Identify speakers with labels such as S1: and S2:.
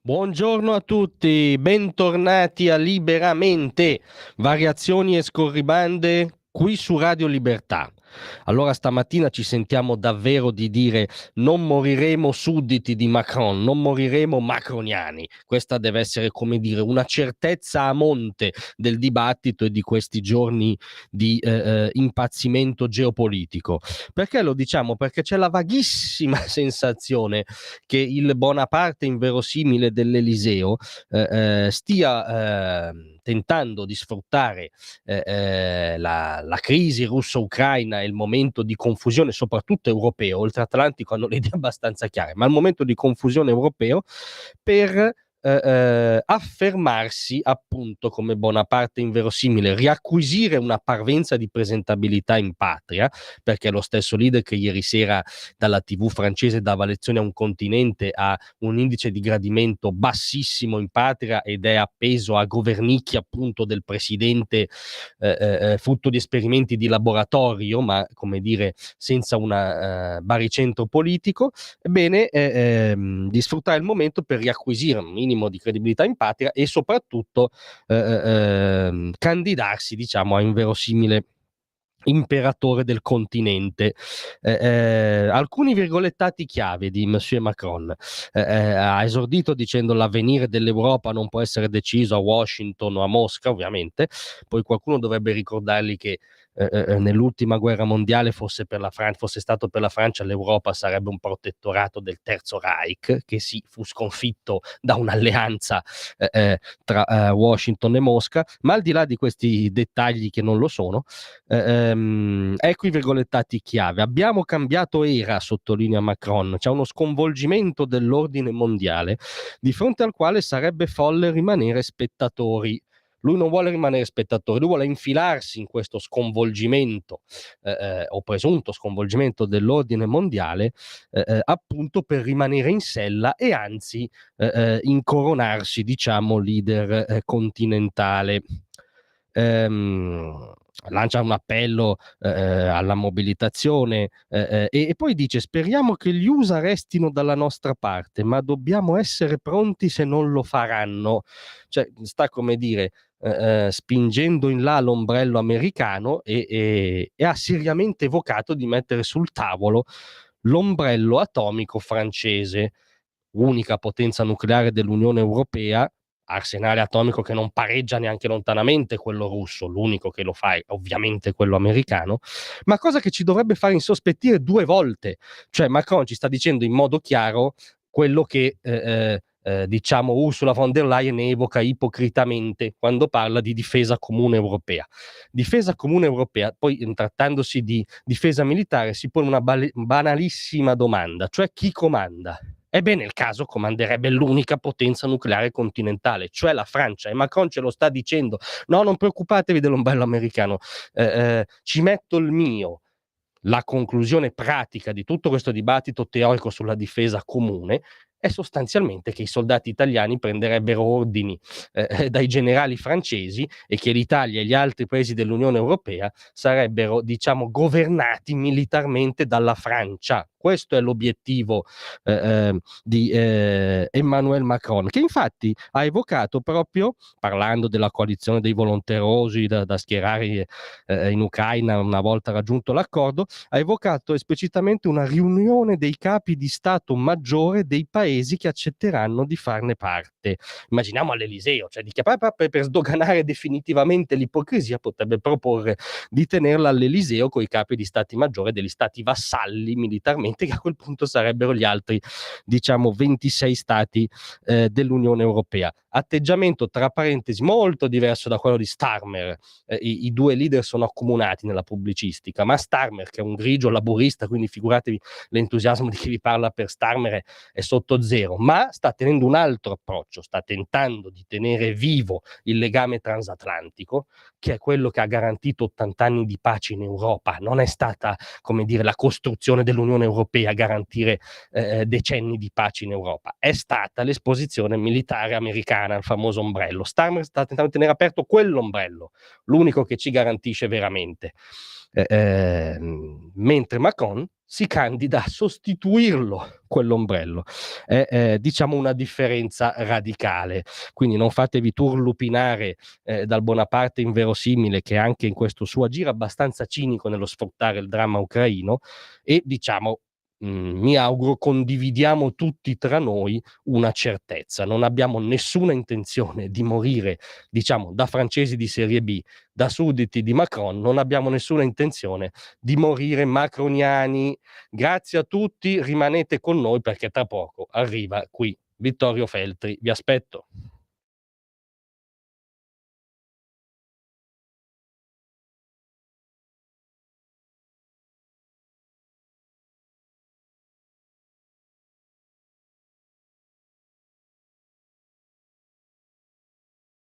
S1: Buongiorno a tutti, bentornati a Liberamente, variazioni e scorribande qui su Radio Libertà. Allora stamattina ci sentiamo davvero di dire non moriremo sudditi di Macron, non moriremo macroniani. Questa deve essere, come dire, una certezza a monte del dibattito e di questi giorni di impazzimento geopolitico. Perché lo diciamo? Perché c'è la vaghissima sensazione che il Bonaparte inverosimile dell'Eliseo stia tentando di sfruttare la crisi russo-ucraina e il momento di confusione, soprattutto europeo. Oltre Atlantico hanno le idee abbastanza chiare, ma il momento di confusione europeo per affermarsi appunto come Bonaparte inverosimile, riacquisire una parvenza di presentabilità in patria, perché lo stesso leader che ieri sera dalla TV francese dava lezioni a un continente ha un indice di gradimento bassissimo in patria ed è appeso a governicchi appunto del presidente, frutto di esperimenti di laboratorio, ma come dire senza un baricentro politico. Ebbene, di sfruttare il momento per riacquisire un minimo di credibilità in patria e soprattutto candidarsi, diciamo, a inverosimile imperatore del continente. Alcuni virgolettati chiave di Monsieur Macron. Ha esordito dicendo l'avvenire dell'Europa non può essere deciso a Washington o a Mosca, ovviamente. Poi qualcuno dovrebbe ricordargli che nell'ultima guerra mondiale fosse stato per la Francia, l'Europa sarebbe un protettorato del Terzo Reich, che sì, fu sconfitto da un'alleanza tra Washington e Mosca, ma al di là di questi dettagli che non lo sono, ecco i virgolettati chiave. Abbiamo cambiato era, sottolinea Macron, c'è uno sconvolgimento dell'ordine mondiale di fronte al quale sarebbe folle rimanere spettatori. Lui non vuole rimanere spettatore, lui vuole infilarsi in questo sconvolgimento o presunto sconvolgimento dell'ordine mondiale, appunto per rimanere in sella e anzi incoronarsi, diciamo, leader continentale. Lancia un appello alla mobilitazione e poi dice: speriamo che gli USA restino dalla nostra parte, ma dobbiamo essere pronti se non lo faranno. Cioè, sta, come dire, spingendo in là l'ombrello americano e ha seriamente evocato di mettere sul tavolo l'ombrello atomico francese, unica potenza nucleare dell'Unione Europea, arsenale atomico che non pareggia neanche lontanamente quello russo, l'unico che lo fa è ovviamente quello americano, ma cosa che ci dovrebbe fare insospettire due volte. Cioè Macron ci sta dicendo in modo chiaro quello che diciamo Ursula von der Leyen evoca ipocritamente quando parla di difesa comune europea. Difesa comune europea, poi trattandosi di difesa militare, si pone una banalissima domanda, cioè chi comanda? Ebbene, il caso comanderebbe l'unica potenza nucleare continentale, cioè la Francia, e Macron ce lo sta dicendo: no, non preoccupatevi dell'ombrello americano, ci metto il mio. La conclusione pratica di tutto questo dibattito teorico sulla difesa comune è sostanzialmente che i soldati italiani prenderebbero ordini dai generali francesi e che l'Italia e gli altri paesi dell'Unione Europea sarebbero, diciamo, governati militarmente dalla Francia. Questo è l'obiettivo di Emmanuel Macron, che infatti ha evocato proprio, parlando della coalizione dei volonterosi da schierare in Ucraina una volta raggiunto l'accordo, ha evocato esplicitamente una riunione dei capi di Stato maggiore dei paesi che accetteranno di farne parte. Immaginiamo all'Eliseo, cioè di che per sdoganare definitivamente l'ipocrisia potrebbe proporre di tenerla all'Eliseo con i capi di Stati maggiore degli stati vassalli militarmente, che a quel punto sarebbero gli altri, diciamo, 26 stati dell'Unione Europea. Atteggiamento, tra parentesi, molto diverso da quello di Starmer. I due leader sono accomunati nella pubblicistica, ma Starmer, che è un grigio laburista, quindi figuratevi l'entusiasmo di chi vi parla per Starmer è sotto zero, ma sta tenendo un altro approccio, sta tentando di tenere vivo il legame transatlantico, che è quello che ha garantito 80 anni di pace in Europa. Non è stata, come dire, la costruzione dell'Unione Europea a garantire decenni di pace in Europa, è stata l'esposizione militare americana, il famoso ombrello. Starmer sta tentando di tenere aperto quell'ombrello, l'unico che ci garantisce veramente. Mentre Macron si candida a sostituirlo quell'ombrello. È diciamo una differenza radicale. Quindi non fatevi turlupinare dal Bonaparte inverosimile, che anche in questo suo agire abbastanza cinico nello sfruttare il dramma ucraino, e diciamo mi auguro condividiamo tutti tra noi una certezza: non abbiamo nessuna intenzione di morire, diciamo, da francesi di serie B, da sudditi di Macron, non abbiamo nessuna intenzione di morire macroniani. Grazie a tutti, rimanete con noi perché tra poco arriva qui Vittorio Feltri, vi aspetto.